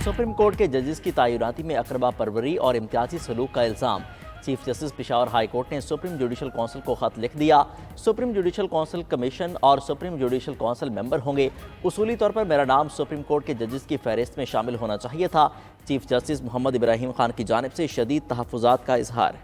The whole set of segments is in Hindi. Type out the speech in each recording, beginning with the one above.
सुप्रीम कोर्ट के जजेस की तैनाती में अकरबा परवरी और इम्तियाजी सलूक का इल्ज़ाम। Chief justice Peshawar high court ने सुप्रीम जुडिशल काउंसिल को खत लिख दिया। सुप्रीम जुडिशल काउंसिल कमीशन और सुप्रीम जुडिशल काउंसिल मेंबर होंगे। उसूली तौर पर मेरा नाम सुप्रीम कोर्ट के जजेस की फहरिस्त में शामिल होना चाहिए था। चीफ जस्टिस मोहम्मद इब्राहिम खान की जानिब से शदीद तहफ़्फ़ुज़ात का इजहार।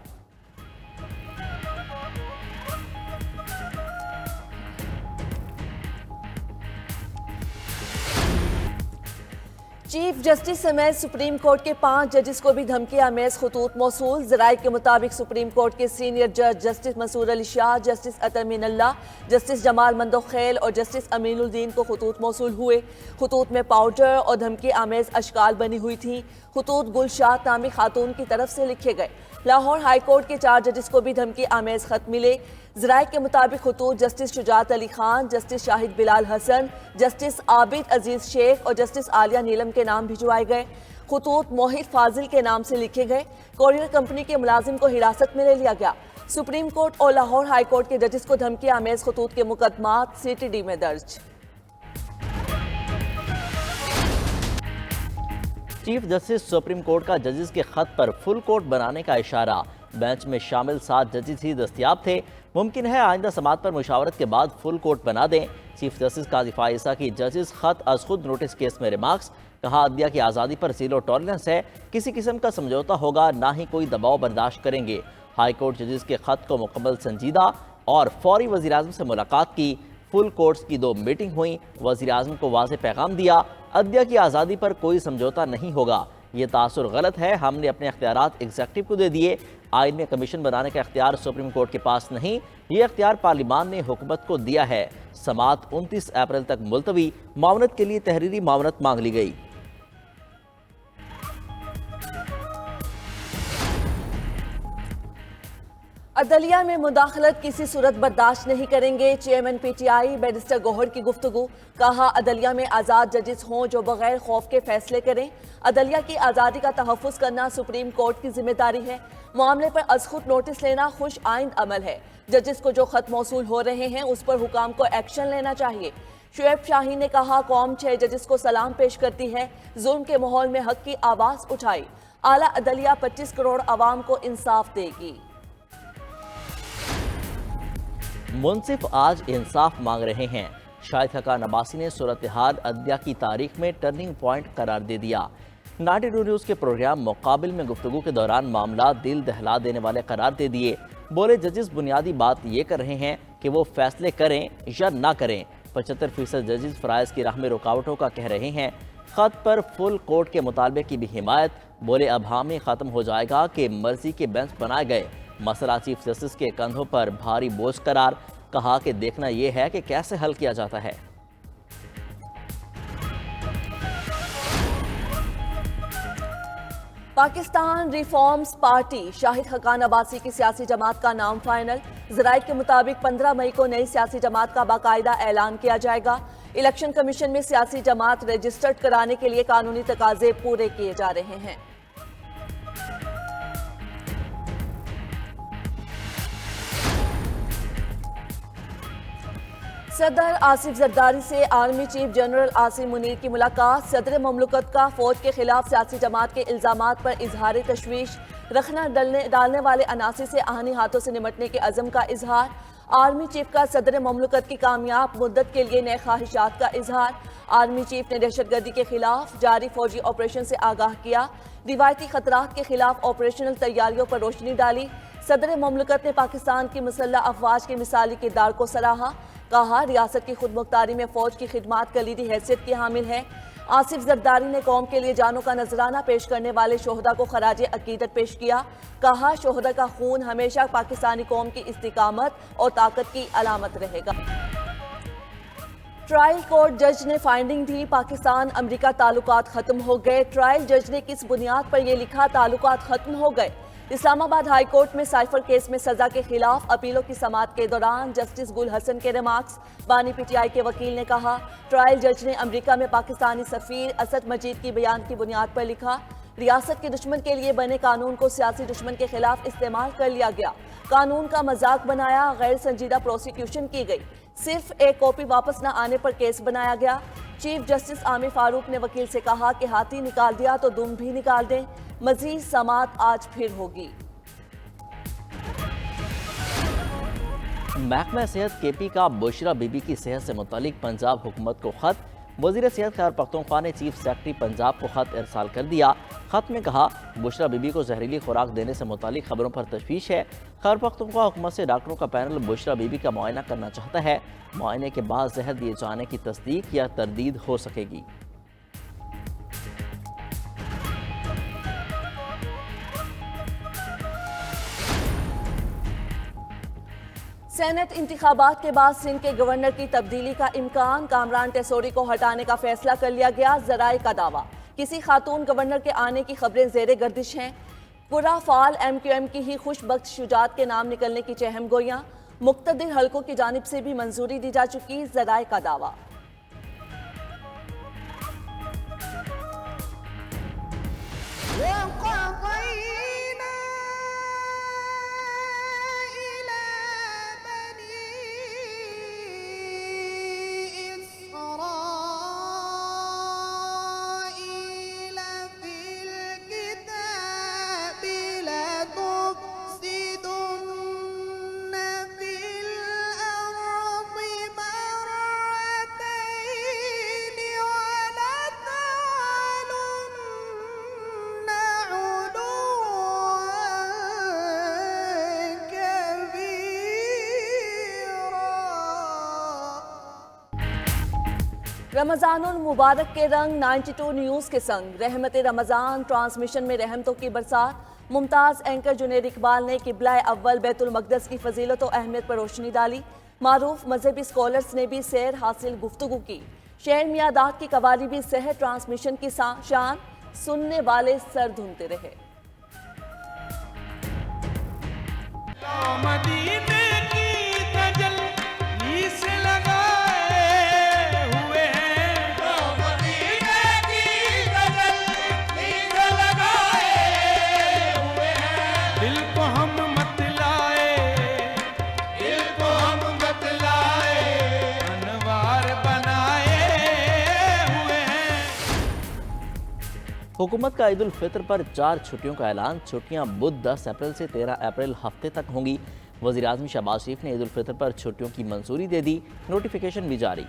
चीफ जस्टिस समेत सुप्रीम कोर्ट के 5 जजेस को भी धमकी आमेज खतूत मौसूल। ज़राए के मुताबिक सुप्रीम कोर्ट के सीनियर जज जस्टिस मंसूर अली शाह, जस्टिस अतर मीनल्ला, जस्टिस जमाल मंदोखेल और जस्टिस अमीनुद्दीन को खतूत मौसूल हुए। खतूत में पाउडर और धमकी आमेज अशकाल बनी हुई थी। खतूत गुलशाद नामी खातून की तरफ से लिखे गए। लाहौर हाई कोर्ट के 4 जजेस को भी धमकी आमेज खत मिले। ज़राए के मुताबिक खतूत justice Shujaat Ali Khan, justice Shahid Bilal Hasan, justice Abid Aziz Sheikh और जस्टिस आलिया नीलम के नाम भिजवाए गए। खतूत मोहित फाजिल के नाम से लिखे गए। कोरियर कंपनी के मुलाजिम को हिरासत में ले लिया गया। सुप्रीम कोर्ट और लाहौर हाई कोर्ट के जजेस को धमकी आमेज खतूत के मुकदमात CTD में दर्ज। चीफ जस्टिस सुप्रीम कोर्ट का जजेस के खत पर फुल कोर्ट बनाने का इशारा। बेंच में शामिल 7 जजेस ही दस्तयाब थे। मुमकिन है आइंदा समात पर मुशावरत के बाद फुल कोर्ट बना दें। चीफ जस्टिस काजी फाइसा की जजेस खत अज खुद नोटिस केस में रिमार्क्स। कहा, अदलिया की आज़ादी पर जीरो टॉलरेंस है, किसी किस्म का समझौता होगा, ना ही कोई दबाव बर्दाश्त करेंगे। हाई कोर्ट जजेस के खत को मुकम्मल संजीदा और फौरी वज़ीर आज़म से मुलाकात की। फुल कोर्ट्स की 2 मीटिंग हुई। वज़ीर आज़म को वाज़ेह पैगाम दिया, अदलिया की आज़ादी पर कोई समझौता नहीं होगा। ये तासुर गलत है, हमने अपने अख्तियारात एग्जीक्यूटिव को दे दिए। आइन में कमीशन बनाने का इख्तियार सुप्रीम कोर्ट के पास नहीं, ये इख्तियार पार्लिमान ने हुकूमत को दिया है। समात 29 अप्रैल तक मुलतवी। मामनत के लिए तहरीरी मामनत मांग ली गई। अदलिया में मुदाखलत किसी सूरत बर्दाश्त नहीं करेंगे। चेयरमैन PTI बैरिस्टर गौहर की गुफ्तगू। कहा, अदलिया में आज़ाद जजेस हों जो बगैर खौफ के फैसले करें। अदलिया की आज़ादी का तहफ़्फ़ुज़ करना सुप्रीम कोर्ट की जिम्मेदारी है। मामले पर अज खुद नोटिस लेना खुश आइंद अमल है। जजेस को जो खत मौसूल हो रहे हैं उस पर हुकाम को एक्शन लेना चाहिए। शुएब शाहीन ने कहा, कौम 6 जजेस को सलाम पेश करती है। जुल्म के माहौल में हक की आवाज़ उठाई। आला अदलिया 25 करोड़ आवाम को इंसाफ देगी। मुंसिफ आज इंसाफ मांग रहे हैं। शाहिद हकान अब्बासी ने सूरत हाल अदलिया की तारीख में टर्निंग पॉइंट करार दे दिया। 92 न्यूज़ के प्रोग्राम मुकाबिल में गुफ्तगू के दौरान मामला दिल दहला देने वाले करार दे दिए। बोले, जजेस बुनियादी बात ये कर रहे हैं कि वो फैसले करें या ना करें। 75% जजेस फ़राइज़ की राह में रुकावटों का कह रहे हैं। खत पर फुल कोर्ट के मुतालबे की भी हिमायत। बोले, अब हामी ख़त्म हो जाएगा कि मर्जी के बेंच बनाए गए। मसला चीफ जस्टिस के कंधों पर भारी बोझ करार। कहा कि देखना यह है कि कैसे हल किया जाता है। पाकिस्तान रिफॉर्म्स पार्टी शाहिद हकान अब्बासी की सियासी जमात का नाम फाइनल। ज़राए के मुताबिक 15 मई को नई सियासी जमात का बाकायदा ऐलान किया जाएगा। इलेक्शन कमीशन में सियासी जमात रजिस्टर्ड कराने के लिए कानूनी तकाजे पूरे किए जा रहे हैं। सदर आसिफ जरदारी से army chief general Asim Munir की मुलाकात। सदर ममलकत का फौज के खिलाफ सियासी जमात के इल्जामात पर इजहार तशवीश। रखना डालने वाले अनासी से आहनी हाथों से निमटने के अज़म का इजहार। आर्मी चीफ का सदर ममलकत की कामयाब मुद्दत के लिए नए ख्वाहिशात का इजहार। आर्मी चीफ ने दहशतगर्दी के खिलाफ जारी फौजी ऑपरेशन से आगाह किया। रिवायती खतरात के खिलाफ ऑपरेशनल तैयारियों पर रोशनी डाली। सदर ममलकत ने पाकिस्तान की मुसल्लह अफवाज के मिसाली किरदार को सराहा। कहा, रियासत की खुद मुख्तारी में फौज की खिदमात कलीदी हैसियत की हामिल है। आसिफ जरदारी ने कौम के लिए जानों का नजराना पेश करने वाले शोहदा को खराज अकीदत पेश किया। कहा, शोहदा का खून हमेशा पाकिस्तानी कौम की इस्तिकामत और ताकत की अलामत रहेगा। ट्रायल कोर्ट जज ने फाइंडिंग दी, पाकिस्तान अमेरिका ताल्लुकात खत्म हो गए। ट्रायल जज ने किस बुनियाद पर यह लिखा, ताल्लुकात खत्म हो गए। इस्लामाबाद हाई कोर्ट में साइफर केस में सजा के खिलाफ अपीलों की समाअत के दौरान जस्टिस गुल हसन के रिमार्क्स। बानी PTI के वकील ने कहा, ट्रायल जज ने अमेरिका में पाकिस्तानी सफीर असद मजीद की बयान की बुनियाद पर लिखा। रियासत के दुश्मन के लिए बने कानून को सियासी दुश्मन के खिलाफ इस्तेमाल कर लिया गया। कानून का मजाक बनाया, गैर संजीदा प्रोसिक्यूशन की गई। सिर्फ एक कॉपी वापस न आने पर केस बनाया गया। चीफ जस्टिस आमिर फारूक ने वकील से कहा कि हाथी निकाल दिया तो दुम भी निकाल दें, मजीद समाअत आज फिर होगी। महकमा सेहत केपी का बुशरा बीबी की सेहत से मुतालिक पंजाब हुकूमत को खत। वज़ीर सेहत खैबर पख्तूनख्वा ने चीफ सेक्रेटरी पंजाब को खत इरसाल कर दिया। खत में कहा, बुशरा बीबी को जहरीली खुराक देने से मुतालिक खबरों पर तशवीश है। खैबर पख्तूनख्वा हुकूमत से डॉक्टरों का पैनल बुशरा बीबी का मुआयना करना चाहता है। मुआयने के बाद जहर दिए जाने की तस्दीक या तरदीद हो सकेगी। सेनेट इंतखाबात के बाद सिंध के गवर्नर की तब्दीली का इम्कान, कामरान टेसोरी को हटाने का फैसला कर लिया गया। जराए का दावा, किसी खातून गवर्नर के आने की खबरें जेरे गर्दिश हैं। कुरा फाल MQM की ही खुशबख्त शुजात के नाम निकलने की चहम गोइयां, मुक्तदिर हलकों की जानिब से भी मंजूरी दी जा चुकी। जराए का दावा। रमज़ानुल मुबारक के रंग 92 न्यूज़ के संग रहमत रमज़ान ट्रांसमिशन में रहमतों की बरसात। मुमताज़ एंकर जुनेद इकबाल ने किबला अव्वल बैतुल मक़दस की फजीलत और अहमियत पर रोशनी डाली। मारूफ मजहबी स्कॉलर्स ने भी सैर हासिल गुफ्तगू की। शहर मियादात की कवाली भी सेहत ट्रांसमिशन की शान, सुनने वाले सर धुनते रहे। हुकूमत का ईद उल फितर पर 4 छुट्टियों का ऐलान। छुट्टियां बुध 10 अप्रैल से 13 अप्रैल हफ्ते तक होंगी। वज़ीर आज़म शहबाज शरीफ ने ईद उल फितर पर छुट्टियों की मंजूरी दे दी, नोटिफिकेशन भी जारी।